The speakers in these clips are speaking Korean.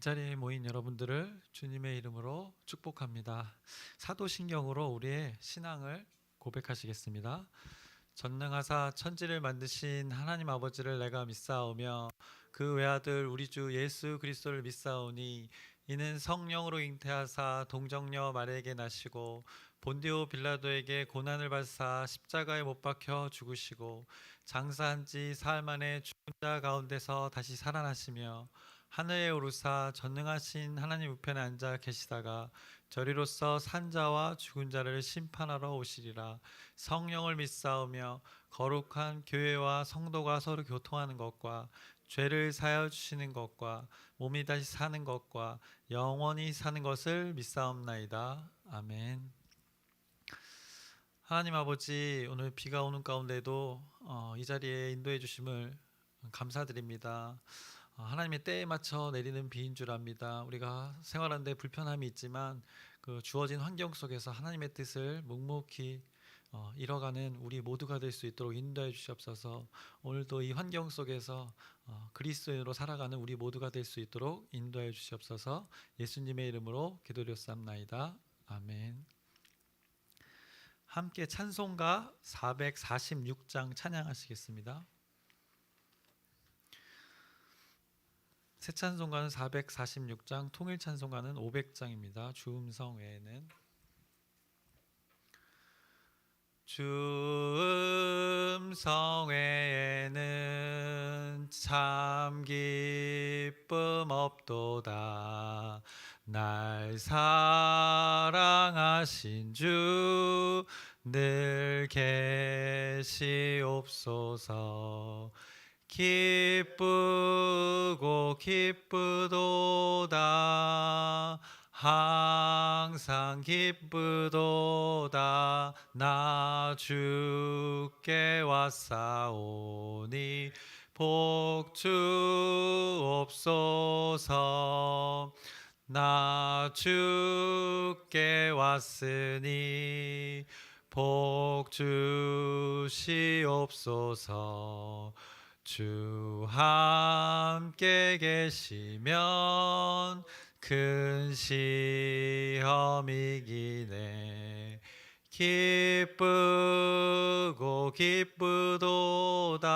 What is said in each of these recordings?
이 자리에 모인 여러분들을 주님의 이름으로 축복합니다. 사도신경으로 우리의 신앙을 고백하시겠습니다. 전능하사 천지를 만드신 하나님 아버지를 내가 믿사오며 그 외아들 우리 주 예수 그리스도를 믿사오니 이는 성령으로 잉태하사 동정녀 마리아에게 나시고 본디오 빌라도에게 고난을 받사 십자가에 못 박혀 죽으시고 장사한 지 사흘 만에 죽은 자 가운데서 다시 살아나시며 하늘에 오르사 전능하신 하나님 우편에 앉아 계시다가 저리로서 산자와 죽은 자를 심판하러 오시리라. 성령을 믿사오며 거룩한 교회와 성도가 서로 교통하는 것과 죄를 사하여 주시는 것과 몸이 다시 사는 것과 영원히 사는 것을 믿사옵나이다. 아멘. 하나님 아버지, 오늘 비가 오는 가운데도 이 자리에 인도해 주심을 감사드립니다. 하나님의 때에 맞춰 내리는 비인 줄 압니다. 우리가 생활하는데 불편함이 있지만 그 주어진 환경 속에서 하나님의 뜻을 묵묵히 이뤄가는 우리 모두가 될 수 있도록 인도해 주시옵소서. 오늘도 이 환경 속에서 그리스도인으로 살아가는 우리 모두가 될 수 있도록 인도해 주시옵소서. 예수님의 이름으로 기도드렸사옵나이다. 아멘. 함께 찬송가 446장 찬양하시겠습니다. 새 찬송가는 446장, 통일 찬송가는 500장입니다. 주음성 외에는 주음성 외에는 참 기쁨 없도다. 날 사랑하신 주 늘 계시옵소서. 기쁘고 기쁘도다. 항상 기쁘도다. 나 주께 왔사오니 복 주옵소서. 나 주께 왔으니 복 주시옵소서. 주 함께 계시면 큰 시험이기네. 기쁘고 기쁘도다.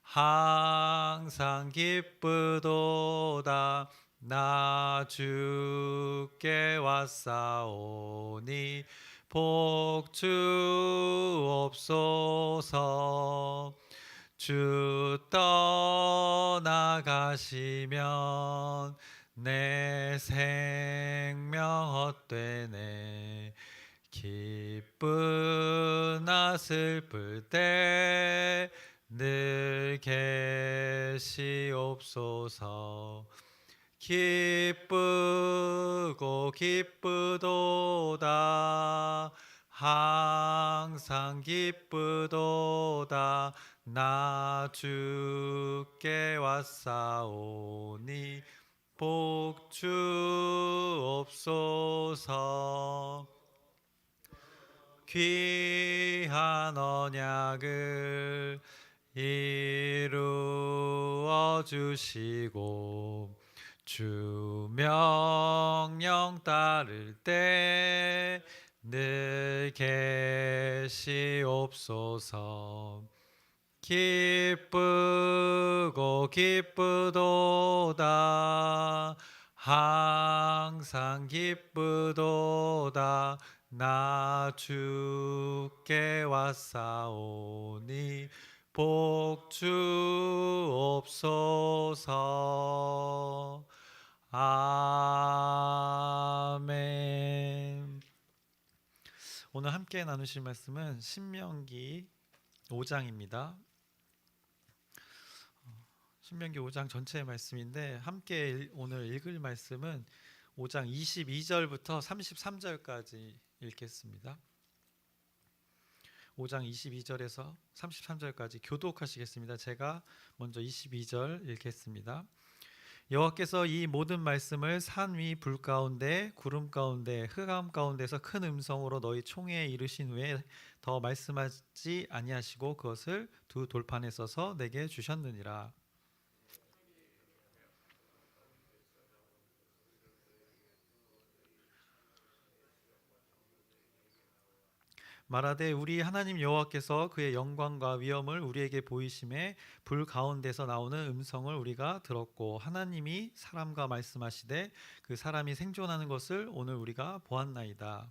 항상 기쁘도다. 나 주께 왔사오니 복 주옵소서. 주 떠나가시면 내 생명 헛되네. 기쁘나 슬플 때 늘 계시옵소서. 기쁘고 기쁘도다. 항상 기쁘도다. 나 주께 왔사오니 복 주옵소서. 귀한 언약을 이루어 주시고 주 명령 따를 때 늘 계시옵소서. 기쁘고 기쁘도다. 항상 기쁘도다. 나 주께 왔사오니 복 주옵소서. 아멘. 오늘 함께 나누실 말씀은 신명기 5장입니다. 신명기 5장 전체의 말씀인데 함께 오늘 읽을 말씀은 5장 22절부터 33절까지 읽겠습니다. 5장 22절에서 33절까지 교독하시겠습니다. 제가 먼저 22절 읽겠습니다. 여호와께서 이 모든 말씀을 산 위 불 가운데 구름 가운데 흑암 가운데서 큰 음성으로 너희 총회에 이르신 후에 더 말씀하지 아니하시고 그것을 두 돌판에 써서 내게 주셨느니라. 말하되 우리 하나님 여호와께서 그의 영광과 위엄을 우리에게 보이심에 불 가운데서 나오는 음성을 우리가 들었고 하나님이 사람과 말씀하시되 그 사람이 생존하는 것을 오늘 우리가 보았나이다.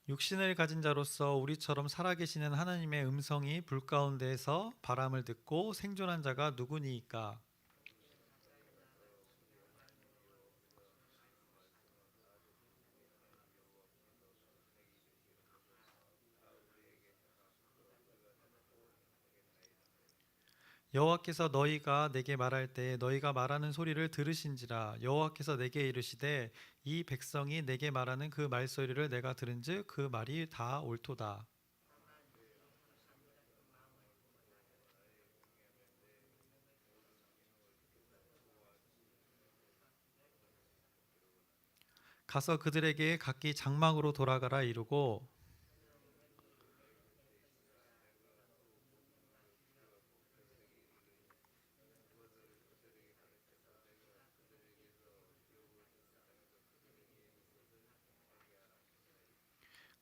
육신을 가진 자로서 우리처럼 살아계시는 하나님의 음성이 불 가운데에서 바람을 듣고 생존한 자가 누구니이까? 여호와께서 너희가 내게 말할 때 너희가 말하는 소리를 들으신지라. 여호와께서 내게 이르시되 이 백성이 내게 말하는 그 말소리를 내가 들은즉 그 말이 다 옳도다. 가서 그들에게 각기 장막으로 돌아가라 이르고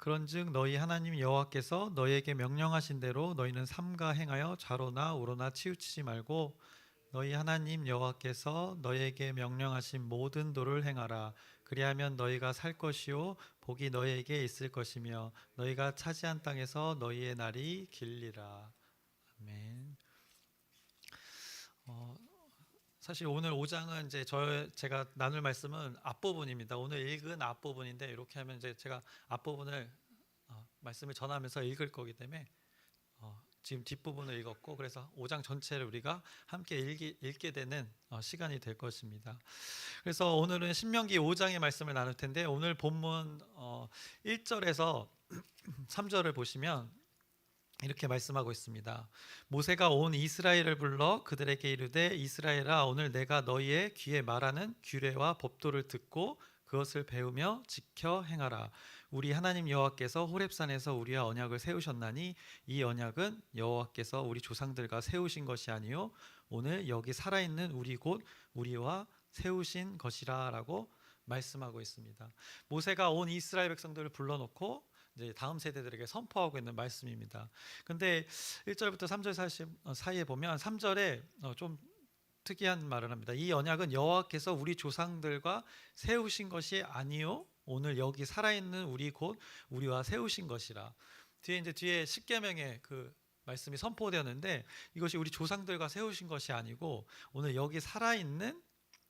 그런즉 너희 하나님 여호와께서 너희에게 명령하신 대로 너희는 삼가 행하여 좌로나 우로나 치우치지 말고 너희 하나님 여호와께서 너희에게 명령하신 모든 도를 행하라. 그리하면 너희가 살 것이요 복이 너희에게 있을 것이며 너희가 차지한 땅에서 너희의 날이 길리라. 아멘. 어, 사실 오늘 5장은 이제 제가 나눌 말씀은 앞부분입니다. 오늘 읽은 앞부분인데 이렇게 하면 이제 제가 앞부분을 말씀을 전하면서 읽을 거기 때문에 지금 뒷부분을 읽었고 그래서 5장 전체를 우리가 함께 읽게 되는 시간이 될 것입니다. 그래서 오늘은 신명기 5장의 말씀을 나눌 텐데 오늘 본문 1절에서 3절을 보시면 이렇게 말씀하고 있습니다. 모세가 온 이스라엘을 불러 그들에게 이르되 이스라엘아 오늘 내가 너희의 귀에 말하는 규례와 법도를 듣고 그것을 배우며 지켜 행하라. 우리 하나님 여호와께서 호렙산에서 우리와 언약을 세우셨나니 이 언약은 여호와께서 우리 조상들과 세우신 것이 아니요 오늘 여기 살아있는 우리 곧 우리와 세우신 것이라라고 말씀하고 있습니다. 모세가 온 이스라엘 백성들을 불러놓고 이제 다음 세대들에게 선포하고 있는 말씀입니다. 근데 1절부터 3절 사이에 보면 3절에 좀 특이한 말을 합니다. 이 언약은 여호와께서 우리 조상들과 세우신 것이 아니요 오늘 여기 살아있는 우리 곧 우리와 세우신 것이라. 뒤에 십계명의 그 말씀이 선포되었는데 이것이 우리 조상들과 세우신 것이 아니고 오늘 여기 살아있는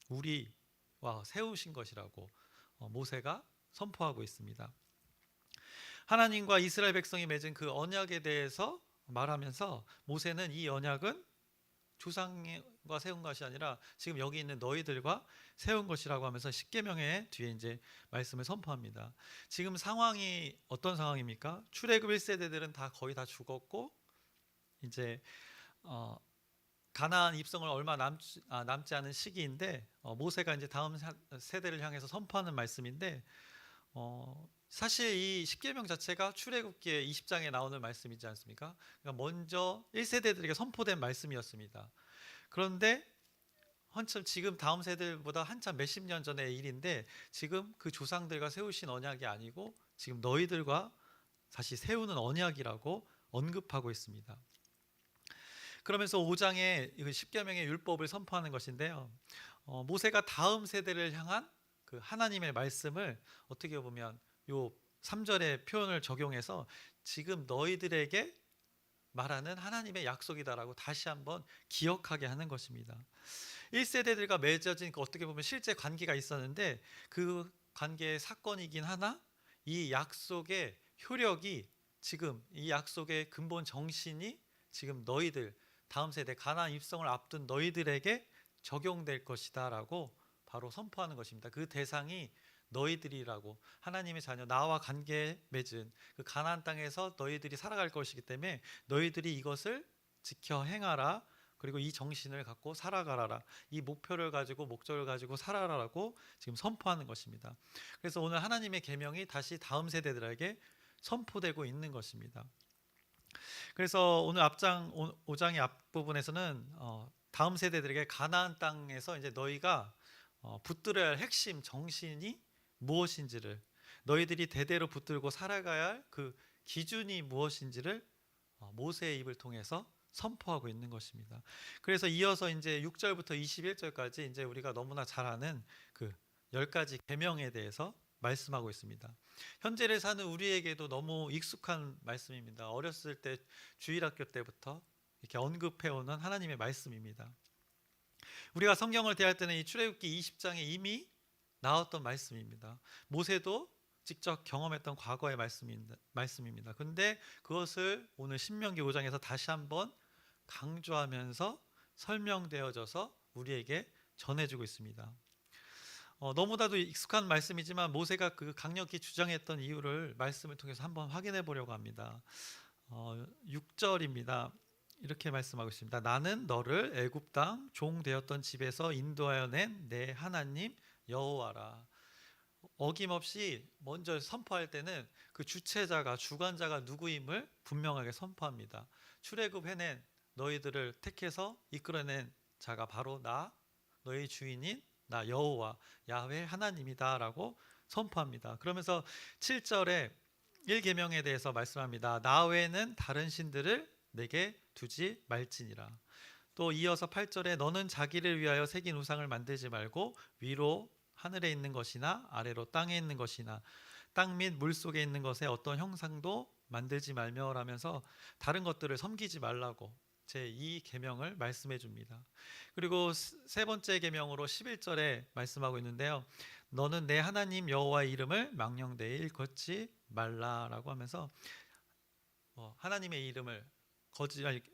우리와 세우신 것이라고 모세가 선포하고 있습니다. 하나님과 이스라엘 백성이 맺은 그 언약에 대해서 말하면서 모세는 이 언약은 조상과 세운 것이 아니라 지금 여기 있는 너희들과 세운 것이라고 하면서 십계명의 뒤에 이제 말씀을 선포합니다. 지금 상황이 어떤 상황입니까? 출애굽 1세대들은 다 거의 다 죽었고 이제 가나안 입성을 얼마 남지 않은 시기인데 모세가 이제 다음 세대를 향해서 선포하는 말씀인데 사실 이 십계명 자체가 출애굽기의 20장에 나오는 말씀이지 않습니까? 그러니까 먼저 1세대들에게 선포된 말씀이었습니다. 그런데 한참 지금 다음 세대보다 한참 몇십 년 전의 일인데 지금 그 조상들과 세우신 언약이 아니고 지금 너희들과 다시 세우는 언약이라고 언급하고 있습니다. 그러면서 5장에 십계명의 율법을 선포하는 것인데요. 모세가 다음 세대를 향한 그 하나님의 말씀을 어떻게 보면 요 3절의 표현을 적용해서 지금 너희들에게 말하는 하나님의 약속이다라고 다시 한번 기억하게 하는 것입니다. 1세대들과 맺어진 어떻게 보면 실제 관계가 있었는데 그 관계의 사건이긴 하나 이 약속의 효력이 지금 이 약속의 근본 정신이 지금 너희들 다음 세대 가나안 입성을 앞둔 너희들에게 적용될 것이다라고 바로 선포하는 것입니다. 그 대상이 너희들이라고 하나님의 자녀 나와 관계 맺은 그 가나안 땅에서 너희들이 살아갈 것이기 때문에 너희들이 이것을 지켜 행하라. 그리고 이 정신을 갖고 살아가라. 이 목표를 가지고 목적을 가지고 살아라라고 지금 선포하는 것입니다. 그래서 오늘 하나님의 계명이 다시 다음 세대들에게 선포되고 있는 것입니다. 그래서 오늘 앞장 5장의 앞부분에서는 다음 세대들에게 가나안 땅에서 이제 너희가 붙들어야 할 핵심 정신이 무엇인지를, 너희들이 대대로 붙들고 살아가야 할 그 기준이 무엇인지를 모세의 입을 통해서 선포하고 있는 것입니다. 그래서 이어서 이제 6절부터 21절까지 이제 우리가 너무나 잘 아는 그 10가지 계명에 대해서 말씀하고 있습니다. 현재를 사는 우리에게도 너무 익숙한 말씀입니다. 어렸을 때 주일학교 때부터 이렇게 언급해오는 하나님의 말씀입니다. 우리가 성경을 대할 때는 이 출애굽기 20장에 이미 나왔던 말씀입니다. 모세도 직접 경험했던 과거의 말씀입니다. 근데 그것을 오늘 신명기 5장에서 다시 한번 강조하면서 설명되어져서 우리에게 전해주고 있습니다. 너무나도 익숙한 말씀이지만 모세가 그 강력히 주장했던 이유를 말씀을 통해서 한번 확인해 보려고 합니다. 6절입니다. 이렇게 말씀하고 있습니다. 나는 너를 애굽 땅 종 되었던 집에서 인도하여 낸 내 하나님 여호와라. 어김없이 먼저 선포할 때는 그 주체자가, 주관자가 누구임을 분명하게 선포합니다. 출애굽해낸 너희들을 택해서 이끌어낸 자가 바로 나, 너희 주인인 나 여호와 야훼 하나님이다라고 선포합니다. 그러면서 7절에 1계명에 대해서 말씀합니다. 나 외에는 다른 신들을 내게 두지 말지니라. 또 이어서 8절에 너는 자기를 위하여 새긴 우상을 만들지 말고 위로 하늘에 있는 것이나 아래로 땅에 있는 것이나 땅 및 물 속에 있는 것에 어떤 형상도 만들지 말며라면서 다른 것들을 섬기지 말라고 제2계명을 말씀해 줍니다. 그리고 세 번째 계명으로 11절에 말씀하고 있는데요. 너는 내 하나님 여호와의 이름을 망령되이 일컫지 말라라고 하면서 하나님의 이름을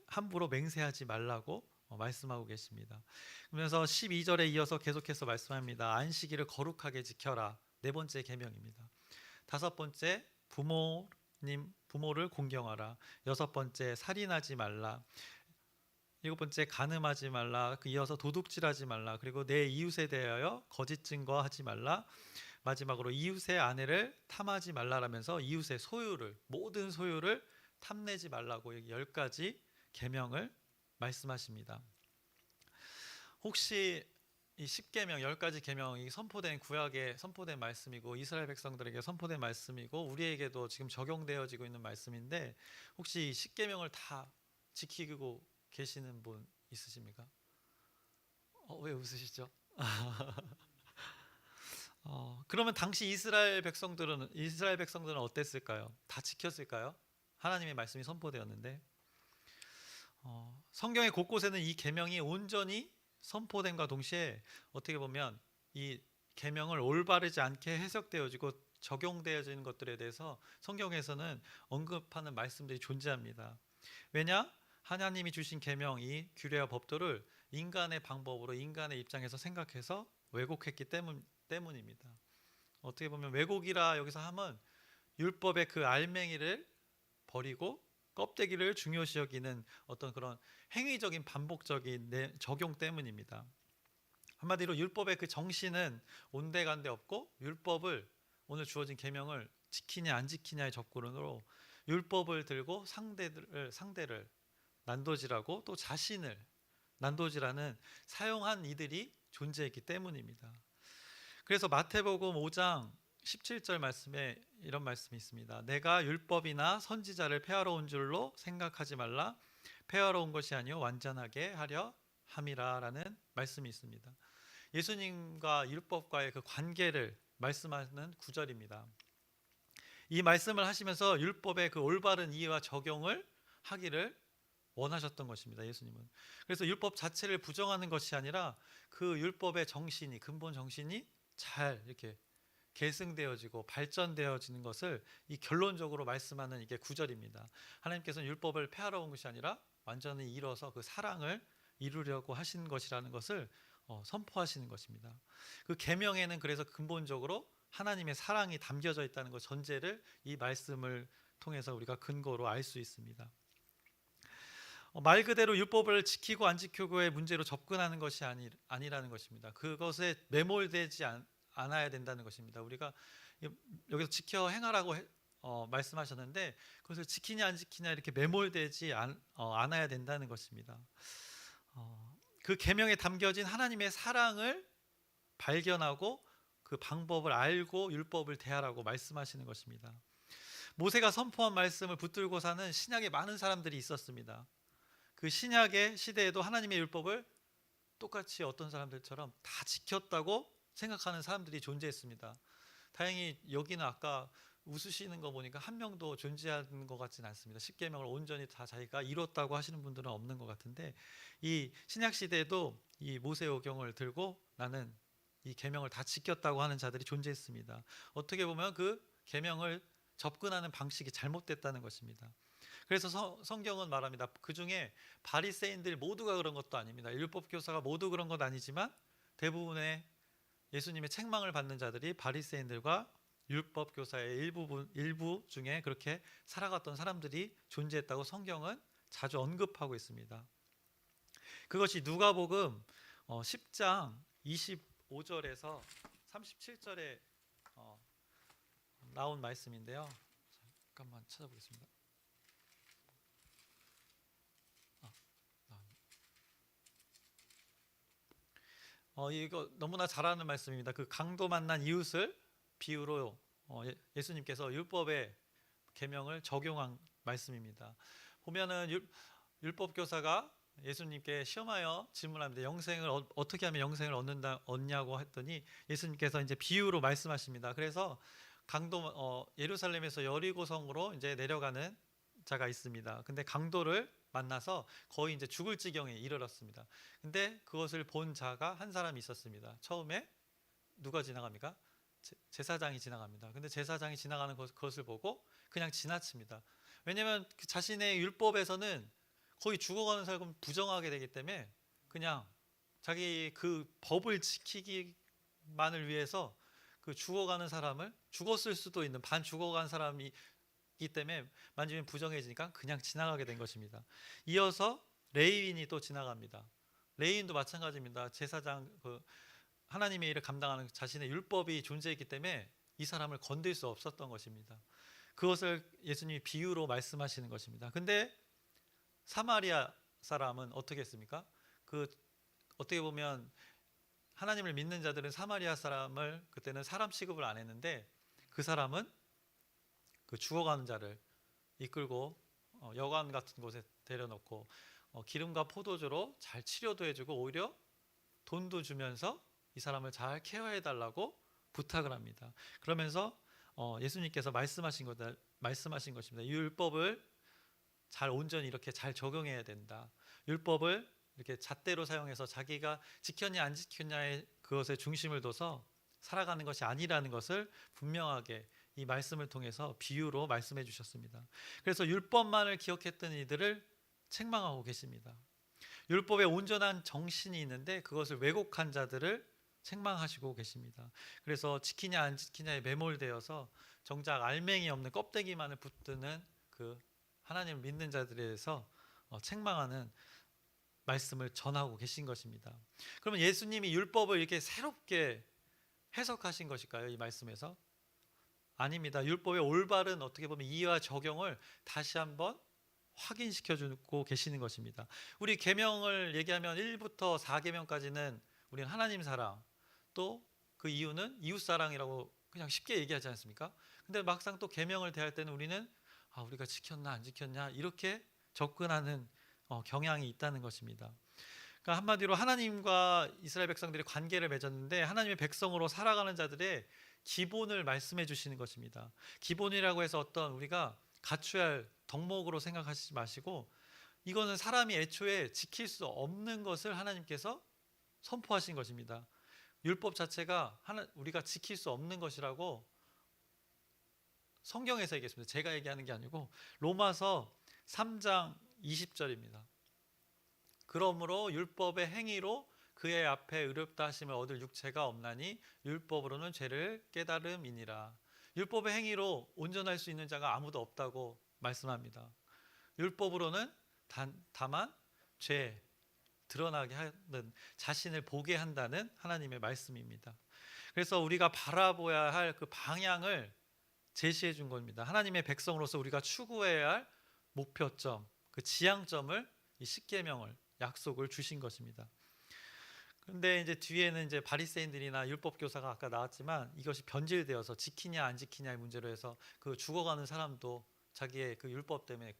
함부로 맹세하지 말라고 말씀하고 계십니다. 그러면서 12절에 이어서 계속해서 말씀합니다. 안식일을 거룩하게 지켜라. 네 번째 계명입니다. 다섯 번째, 부모를 공경하라. 여섯 번째, 살인하지 말라. 일곱 번째, 간음하지 말라. 이어서 도둑질하지 말라. 그리고 내 이웃에 대하여 거짓 증거하지 말라. 마지막으로 이웃의 아내를 탐하지 말라라면서 이웃의 소유를, 모든 소유를 탐내지 말라고 10가지 계명을 말씀하십니다. 혹시 이 10계명, 10가지 계명이 선포된 구약에 선포된 말씀이고 이스라엘 백성들에게 선포된 말씀이고 우리에게도 지금 적용되어지고 있는 말씀인데 혹시 이 10계명을 다 지키고 계시는 분 있으십니까? 왜 웃으시죠? 그러면 당시 이스라엘 백성들은 어땠을까요? 다 지켰을까요? 하나님의 말씀이 선포되었는데 성경의 곳곳에는 이 계명이 온전히 선포됨과 동시에 어떻게 보면 이 계명을 올바르지 않게 해석되어지고 적용되어지는 것들에 대해서 성경에서는 언급하는 말씀들이 존재합니다. 왜냐? 하나님이 주신 계명, 이 규례와 법도를 인간의 방법으로 인간의 입장에서 생각해서 왜곡했기 때문입니다. 어떻게 보면 왜곡이라 여기서 하면 율법의 그 알맹이를 버리고 껍데기를 중요시 여기는 어떤 그런 행위적인 반복적인 적용 때문입니다. 한마디로 율법의 그 정신은 온데간데 없고 율법을, 오늘 주어진 계명을 지키냐 안 지키냐의 접근으로 율법을 들고 상대를 난도질하고 또 자신을 난도질하는 사용한 이들이 존재했기 때문입니다. 그래서 마태복음 5장 17절 말씀에 이런 말씀이 있습니다. 내가 율법이나 선지자를 폐하러 온 줄로 생각하지 말라. 폐하러 온 것이 아니요 완전하게 하려 함이라라는 말씀이 있습니다. 예수님과 율법과의 그 관계를 말씀하는 구절입니다. 이 말씀을 하시면서 율법의 그 올바른 이해와 적용을 하기를 원하셨던 것입니다. 예수님은. 그래서 율법 자체를 부정하는 것이 아니라 그 율법의 정신이, 근본 정신이 잘 이렇게 계승되어지고 발전되어지는 것을 이 결론적으로 말씀하는 이게 구절입니다. 하나님께서는 율법을 폐하러 온 것이 아니라 완전히 이뤄서 그 사랑을 이루려고 하신 것이라는 것을 선포하시는 것입니다. 그 계명에는 그래서 근본적으로 하나님의 사랑이 담겨져 있다는 것 전제를 이 말씀을 통해서 우리가 근거로 알 수 있습니다. 말 그대로 율법을 지키고 안 지키고의 문제로 접근하는 것이 아니라는 것입니다. 그것에 매몰되지 않아야 된다는 것입니다. 우리가 여기서 지켜 행하라고 말씀하셨는데 그것을 지키냐 안 지키냐 이렇게 매몰되지 않아야 된다는 것입니다. 그 계명에 담겨진 하나님의 사랑을 발견하고 그 방법을 알고 율법을 대하라고 말씀하시는 것입니다. 모세가 선포한 말씀을 붙들고 사는 신약에 많은 사람들이 있었습니다. 그 신약의 시대에도 하나님의 율법을 똑같이 어떤 사람들처럼 다 지켰다고 생각하는 사람들이 존재했습니다. 다행히 여기는 아까 웃으시는 거 보니까 한 명도 존재하는 것 같지는 않습니다. 십계명을 온전히 다 자기가 이뤘다고 하시는 분들은 없는 것 같은데, 이 신약 시대에도 이 모세오경을 들고 나는 이 계명을 다 지켰다고 하는 자들이 존재했습니다. 어떻게 보면 그 계명을 접근하는 방식이 잘못됐다는 것입니다. 그래서 성경은 말합니다. 그 중에 바리새인들 모두가 그런 것도 아닙니다. 율법 교사가 모두 그런 건 아니지만 대부분의 예수님의 책망을 받는 자들이 바리새인들과 율법 교사의 일부 중에 그렇게 살아갔던 사람들이 존재했다고 성경은 자주 언급하고 있습니다. 그것이 누가복음 10장 25절에서 37절에 나온 말씀인데요. 잠깐만 찾아보겠습니다. 이거 너무나 잘 아는 말씀입니다. 그 강도 만난 이웃을 비유로 예수님께서 율법의 계명을 적용한 말씀입니다. 보면은 율법 교사가 예수님께 시험하여 질문합니다. 영생을 어떻게 하면 영생을 얻냐고 했더니 예수님께서 이제 비유로 말씀하십니다. 그래서 강도 예루살렘에서 여리고성으로 이제 내려가는 자가 있습니다. 근데 강도를 만나서 거의 이제 죽을 지경에 이르렀습니다. 근데 그것을 본 자가 한 사람이 있었습니다. 처음에 누가 지나갑니까? 제사장이 지나갑니다. 근데 제사장이 지나가는 것을 보고 그냥 지나칩니다. 왜냐하면 그 자신의 율법에서는 거의 죽어가는 사람은 부정하게 되기 때문에 그냥 자기 그 법을 지키기만을 위해서 그 죽어가는 사람을, 죽었을 수도 있는 반 죽어간 사람이 기 때문에 만지면 부정해지니까 그냥 지나가게 된 것입니다. 이어서 레위인이 또 지나갑니다. 레위인도 마찬가지입니다. 제사장, 하나님의 일을 감당하는 자신의 율법이 존재했기 때문에 이 사람을 건들 수 없었던 것입니다. 그것을 예수님이 비유로 말씀하시는 것입니다. 근데 사마리아 사람은 어떻게 했습니까? 어떻게 보면 하나님을 믿는 자들은 사마리아 사람을 그때는 사람 취급을 안 했는데, 그 사람은 그 죽어가는 자를 이끌고 여관 같은 곳에 데려놓고 기름과 포도주로 잘 치료도 해주고 오히려 돈도 주면서 이 사람을 잘 케어해 달라고 부탁을 합니다. 그러면서 예수님께서 말씀하신 것입니다. 율법을 잘 온전히 이렇게 잘 적용해야 된다. 율법을 이렇게 잣대로 사용해서 자기가 지켰냐 안 지켰냐의 그것에 중심을 둬서 살아가는 것이 아니라는 것을 분명하게 이 말씀을 통해서 비유로 말씀해 주셨습니다. 그래서 율법만을 기억했던 이들을 책망하고 계십니다. 율법에 온전한 정신이 있는데 그것을 왜곡한 자들을 책망하시고 계십니다. 그래서 지키냐 안 지키냐에 매몰되어서 정작 알맹이 없는 껍데기만을 붙드는 그 하나님을 믿는 자들에 대해서 책망하는 말씀을 전하고 계신 것입니다. 그러면 예수님이 율법을 이렇게 새롭게 해석하신 것일까요? 이 말씀에서? 아닙니다. 율법의 올바른 어떻게 보면 이해와 적용을 다시 한번 확인시켜 주고 계시는 것입니다. 우리 계명을 얘기하면 1부터 4계명까지는 우리는 하나님 사랑, 또 그 이유는 이웃 사랑이라고 그냥 쉽게 얘기하지 않습니까? 근데 막상 또 계명을 대할 때는 우리는 우리가 지켰나 안 지켰냐 이렇게 접근하는 경향이 있다는 것입니다. 그러니까 한마디로 하나님과 이스라엘 백성들이 관계를 맺었는데 하나님의 백성으로 살아가는 자들의 기본을 말씀해 주시는 것입니다. 기본이라고 해서 어떤 우리가 갖춰야 할 덕목으로 생각하시지 마시고, 이거는 사람이 애초에 지킬 수 없는 것을 하나님께서 선포하신 것입니다. 율법 자체가 우리가 지킬 수 없는 것이라고 성경에서 얘기했습니다. 제가 얘기하는 게 아니고 로마서 3장 20절입니다. 그러므로 율법의 행위로 그의 앞에 의롭다 하심을 얻을 육체가 없나니 율법으로는 죄를 깨달음이니라. 율법의 행위로 온전할 수 있는 자가 아무도 없다고 말씀합니다. 율법으로는 다만 죄 드러나게 하는, 자신을 보게 한다는 하나님의 말씀입니다. 그래서 우리가 바라봐야 할 그 방향을 제시해 준 겁니다. 하나님의 백성으로서 우리가 추구해야 할 목표점, 그 지향점을 이 십계명을 약속을 주신 것입니다. 그런데 이제 뒤에는 이제 바리새인들이나 율법 교사가 아까 나왔지만 이것이 변질되어서 지키냐 안 지키냐의 문제로 해서 그 죽어가는 사람도 자기의 그 율법 때문에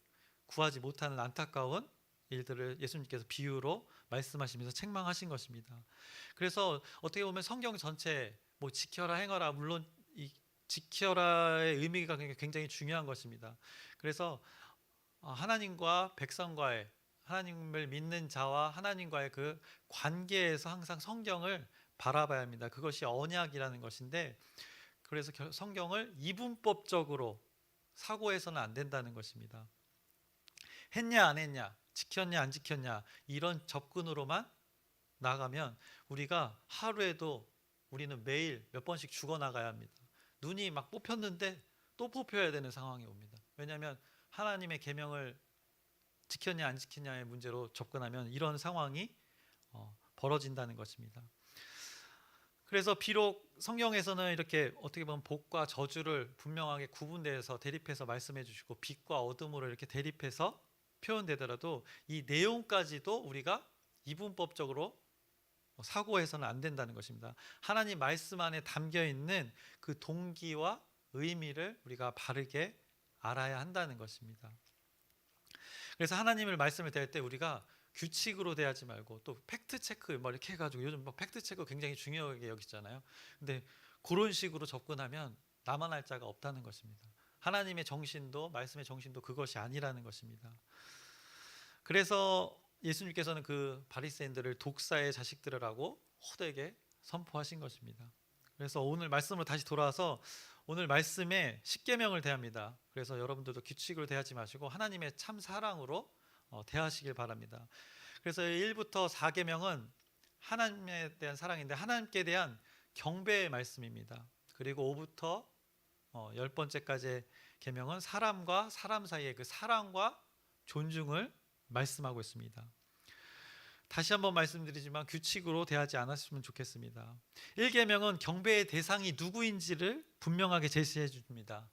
구하지 못하는 안타까운 일들을 예수님께서 비유로 말씀하시면서 책망하신 것입니다. 그래서 어떻게 보면 성경 전체 뭐 지켜라 행하라, 물론 이 지켜라의 의미가 굉장히 중요한 것입니다. 그래서 하나님과 백성과의, 하나님을 믿는 자와 하나님과의 그 관계에서 항상 성경을 바라봐야 합니다. 그것이 언약이라는 것인데, 그래서 성경을 이분법적으로 사고해서는 안 된다는 것입니다. 했냐 안 했냐, 지켰냐 안 지켰냐, 이런 접근으로만 나가면 우리가 하루에도, 우리는 매일 몇 번씩 죽어나가야 합니다. 눈이 막 뽑혔는데 또 뽑혀야 되는 상황이 옵니다. 왜냐하면 하나님의 계명을 지켰냐 안 지켰냐의 문제로 접근하면 이런 상황이 벌어진다는 것입니다. 그래서 비록 성경에서는 이렇게 어떻게 보면 복과 저주를 분명하게 구분돼서 대립해서 말씀해 주시고 빛과 어둠으로 이렇게 대립해서 표현되더라도 이 내용까지도 우리가 이분법적으로 사고해서는 안 된다는 것입니다. 하나님 말씀 안에 담겨 있는 그 동기와 의미를 우리가 바르게 알아야 한다는 것입니다. 그래서 하나님을 말씀을 대할 때 우리가 규칙으로 대하지 말고, 또 팩트 체크 뭐 이렇게 해가지고, 요즘 뭐 팩트 체크 굉장히 중요하게 여기잖아요. 근데 그런 식으로 접근하면 나만 할 자가 없다는 것입니다. 하나님의 정신도, 말씀의 정신도 그것이 아니라는 것입니다. 그래서 예수님께서는 그 바리새인들을 독사의 자식들이라고 호되게 선포하신 것입니다. 그래서 오늘 말씀으로 다시 돌아와서 오늘 말씀에 십계명을 대합니다. 그래서 여러분들도 규칙으로 대하지 마시고 하나님의 참 사랑으로 대하시길 바랍니다. 그래서 1부터 4계명은 하나님에 대한 사랑인데 하나님께 대한 경배의 말씀입니다. 그리고 5부터 10번째까지의 계명은 사람과 사람 사이의 그 사랑과 존중을 말씀하고 있습니다. 다시 한번 말씀드리지만 규칙으로 대하지 않았으면 좋겠습니다. 1계명은 경배의 대상이 누구인지를 분명하게 제시해 줍니다.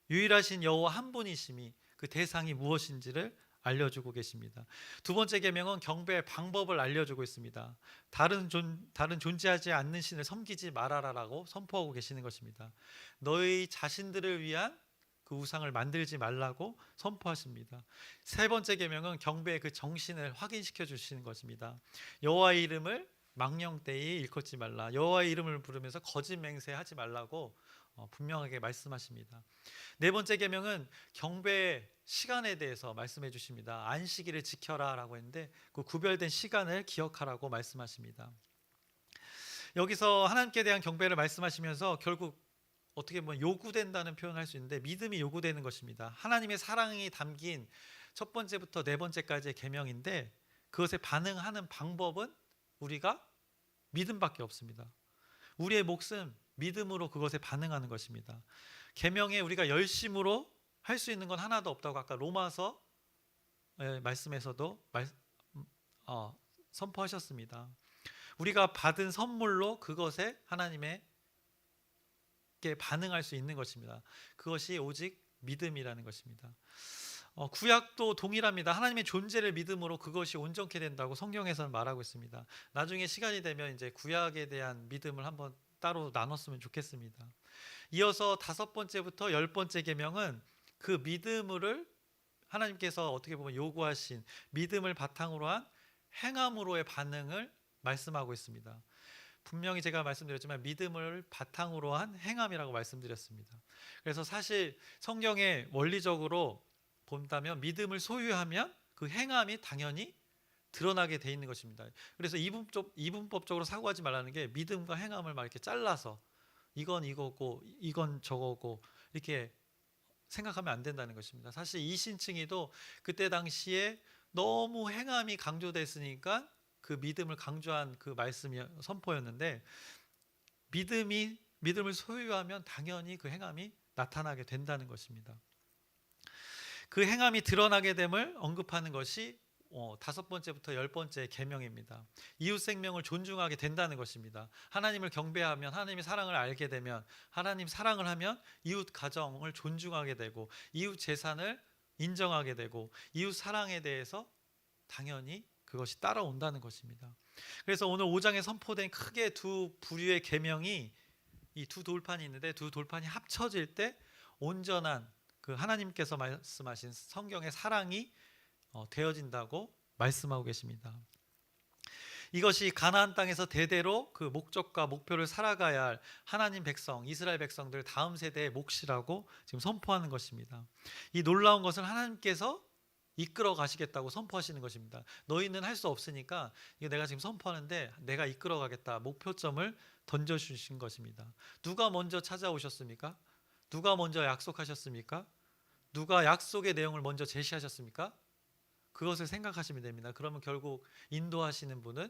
유일하신 여호와 한 분이심이 그 대상이 무엇인지를 알려주고 계십니다. 두 번째 계명은 경배의 방법을 알려주고 있습니다. 다른 존재하지 않는 신을 섬기지 말아라라고 선포하고 계시는 것입니다. 너희 자신들을 위한 그 우상을 만들지 말라고 선포하십니다. 세 번째 계명은 경배의 그 정신을 확인시켜 주시는 것입니다. 여호와의 이름을 망령되이 일컫지 말라, 여호와의 이름을 부르면서 거짓 맹세하지 말라고 분명하게 말씀하십니다. 네 번째 계명은 경배의 시간에 대해서 말씀해 주십니다. 안식일을 지켜라 라고 했는데 그 구별된 시간을 기억하라고 말씀하십니다. 여기서 하나님께 대한 경배를 말씀하시면서 결국 어떻게 보면 요구된다는 표현을 할 수 있는데 믿음이 요구되는 것입니다. 하나님의 사랑이 담긴 첫 번째부터 네 번째까지의 계명인데 그것에 반응하는 방법은 우리가 믿음밖에 없습니다. 우리의 몫은 믿음으로 그것에 반응하는 것입니다. 계명에 우리가 열심으로 할 수 있는 건 하나도 없다고 아까 로마서 말씀에서도 선포하셨습니다. 우리가 받은 선물로 그것에 하나님의 반응할 수 있는 것입니다. 그것이 오직 믿음이라는 것입니다. 구약도 동일합니다. 하나님의 존재를 믿음으로 그것이 온전케 된다고 성경에서는 말하고 있습니다. 나중에 시간이 되면 이제 구약에 대한 믿음을 한번 따로 나눴으면 좋겠습니다. 이어서 5번째부터 10번째 계명은 그 믿음을 하나님께서 어떻게 보면 요구하신 믿음을 바탕으로 한 행함으로의 반응을 말씀하고 있습니다. 분명히 제가 말씀드렸지만 믿음을 바탕으로 한 행함이라고 말씀드렸습니다. 그래서 사실 성경에 원리적으로 본다면 믿음을 소유하면 그 행함이 당연히 드러나게 돼 있는 것입니다. 그래서 이분법적으로 사고하지 말라는 게 믿음과 행함을 막 이렇게 잘라서 이건 이거고 이건 저거고 이렇게 생각하면 안 된다는 것입니다. 사실 이신칭의도 그때 당시에 너무 행함이 강조됐으니까 그 믿음을 강조한 그 말씀이 선포였는데 믿음을 소유하면 당연히 그 행함이 나타나게 된다는 것입니다. 그 행함이 드러나게 됨을 언급하는 것이 다섯 번째부터 열 번째 계명입니다. 이웃 생명을 존중하게 된다는 것입니다. 하나님을 경배하면, 하나님의 사랑을 알게 되면, 하나님 사랑을 하면 이웃 가정을 존중하게 되고, 이웃 재산을 인정하게 되고, 이웃 사랑에 대해서 당연히 그것이 따라온다는 것입니다. 그래서 오늘 5장에 선포된 크게 두 부류의 계명이, 이 두 돌판이 있는데, 두 돌판이 합쳐질 때 온전한 그 하나님께서 말씀하신 성경의 사랑이 되어진다고 말씀하고 계십니다. 이것이 가나안 땅에서 대대로 그 목적과 목표를 살아가야 할 하나님 백성, 이스라엘 백성들 다음 세대의 몫이라고 지금 선포하는 것입니다. 이 놀라운 것을 하나님께서 이끌어 가시겠다고 선포하시는 것입니다. 너희는 할 수 없으니까 이거 내가 지금 선포하는데 내가 이끌어 가겠다, 목표점을 던져주신 것입니다. 누가 먼저 찾아오셨습니까? 누가 먼저 약속하셨습니까? 누가 약속의 내용을 먼저 제시하셨습니까? 그것을 생각하시면 됩니다. 그러면 결국 인도하시는 분은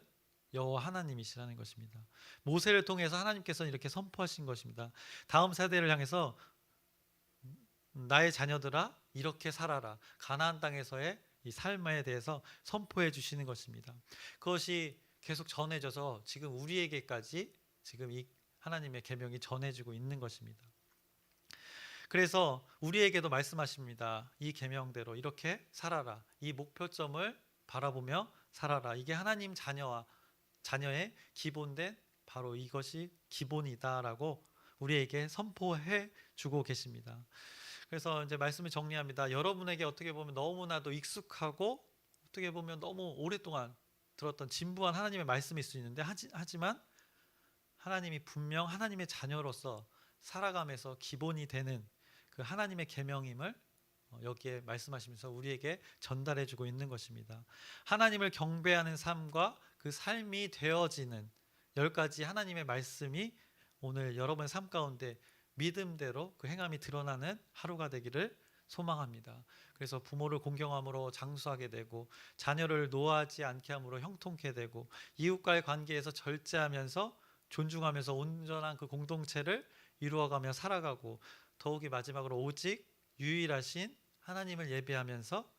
여호와 하나님이시라는 것입니다. 모세를 통해서 하나님께서는 이렇게 선포하신 것입니다. 다음 세대를 향해서 나의 자녀들아 이렇게 살아라. 가나안 땅에서의 이 삶에 대해서 선포해 주시는 것입니다. 그것이 계속 전해져서 지금 우리에게까지 지금 이 하나님의 계명이 전해지고 있는 것입니다. 그래서 우리에게도 말씀하십니다. 이 계명대로 이렇게 살아라. 이 목표점을 바라보며 살아라. 이게 하나님 자녀의 기본된 바로 이것이 기본이다라고 우리에게 선포해 주고 계십니다. 그래서 이제 말씀을 정리합니다. 여러분에게 어떻게 보면 너무나도 익숙하고 어떻게 보면 너무 오랫동안 들었던 진부한 하나님의 말씀일 수 있는데 하지만 하나님이 분명 하나님의 자녀로서 살아가면서 기본이 되는 그 하나님의 계명임을 여기에 말씀하시면서 우리에게 전달해 주고 있는 것입니다. 하나님을 경배하는 삶과 그 삶이 되어지는 10가지 하나님의 말씀이 오늘 여러분의 삶 가운데 믿음대로 그 행함이 드러나는 하루가 되기를 소망합니다. 그래서 부모를 공경함으로 장수하게 되고, 자녀를 노하지 않게 함으로 형통케 되고, 이웃과의 관계에서 절제하면서 존중하면서 온전한 그 공동체를 이루어가며 살아가고, 더욱이 마지막으로 오직 유일하신 하나님을 예배하면서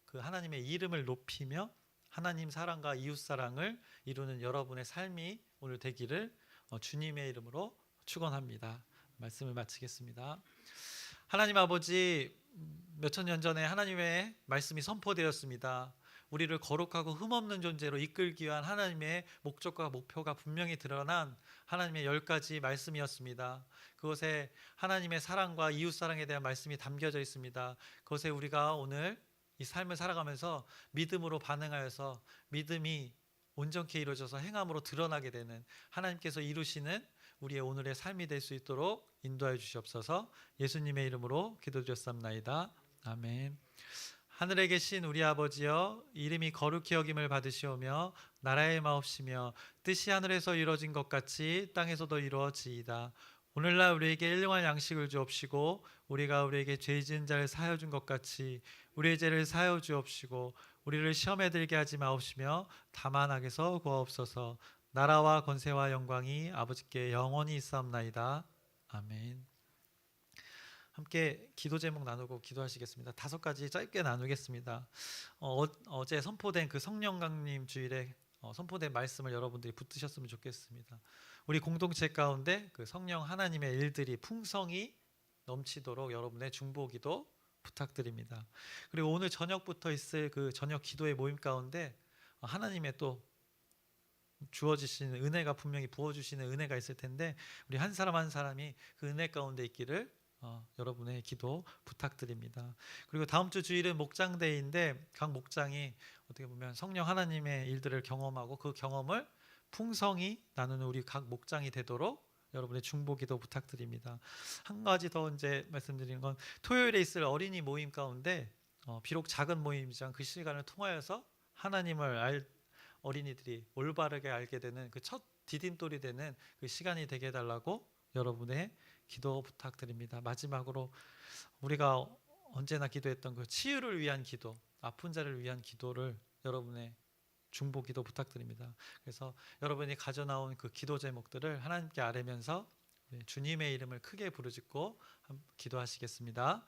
그 하나님의 이름을 높이며 하나님 사랑과 이웃 사랑을 이루는 여러분의 삶이 오늘 되기를 주님의 이름으로 축원합니다. 말씀을 마치겠습니다. 하나님 아버지, 몇천 년 전에 하나님의 말씀이 선포되었습니다. 우리를 거룩하고 흠없는 존재로 이끌기 위한 하나님의 목적과 목표가 분명히 드러난 하나님의 10가지 말씀이었습니다. 그것에 하나님의 사랑과 이웃 사랑에 대한 말씀이 담겨져 있습니다. 그것에 우리가 오늘 이 삶을 살아가면서 믿음으로 반응하여서 믿음이 온전케 이루어져서 행함으로 드러나게 되는 하나님께서 이루시는 우리의 오늘의 삶이 될 수 있도록 인도하여 주시옵소서. 예수님의 이름으로 기도드렸사옵나이다. 아멘. 하늘에 계신 우리 아버지여, 이름이 거룩히 여김을 받으시오며 나라의 마옵시며 뜻이 하늘에서 이루어진 것 같이 땅에서도 이루어지이다. 오늘날 우리에게 일용할 양식을 주옵시고 우리가 우리에게 죄 지은 자를 사하여 준 것 같이 우리의 죄를 사하여 주옵시고 우리를 시험에 들게 하지 마옵시며 다만 악에서 구하옵소서. 나라와 권세와 영광이 아버지께 영원히 있사옵나이다. 아멘. 함께 기도 제목 나누고 기도하시겠습니다. 5가지 짧게 나누겠습니다. 어제 선포된 그 성령 강림 주일에 선포된 말씀을 여러분들이 붙드셨으면 좋겠습니다. 우리 공동체 가운데 그 성령 하나님의 일들이 풍성히 넘치도록 여러분의 중보기도 부탁드립니다. 그리고 오늘 저녁부터 있을 그 저녁 기도의 모임 가운데 하나님의 또 주어지시는 은혜가 분명히 부어주시는 은혜가 있을 텐데 우리 한 사람 한 사람이 그 은혜 가운데 있기를 여러분의 기도 부탁드립니다. 그리고 다음 주 주일은 목장데이인데 각 목장이 어떻게 보면 성령 하나님의 일들을 경험하고 그 경험을 풍성히 나누는 우리 각 목장이 되도록 여러분의 중보기도 부탁드립니다. 한 가지 더 이제 말씀드리는 건 토요일에 있을 어린이 모임 가운데 비록 작은 모임이지만 그 시간을 통하여서 하나님을 어린이들이 올바르게 알게 되는 그 첫 디딤돌이 되는 그 시간이 되게 해달라고 여러분의 기도 부탁드립니다. 마지막으로 우리가 언제나 기도했던 그 치유를 위한 기도, 아픈 자를 위한 기도를 여러분의 중보기도 부탁드립니다. 그래서 여러분이 가져나온 그 기도 제목들을 하나님께 아뢰면서 주님의 이름을 크게 부르짖고 기도하시겠습니다.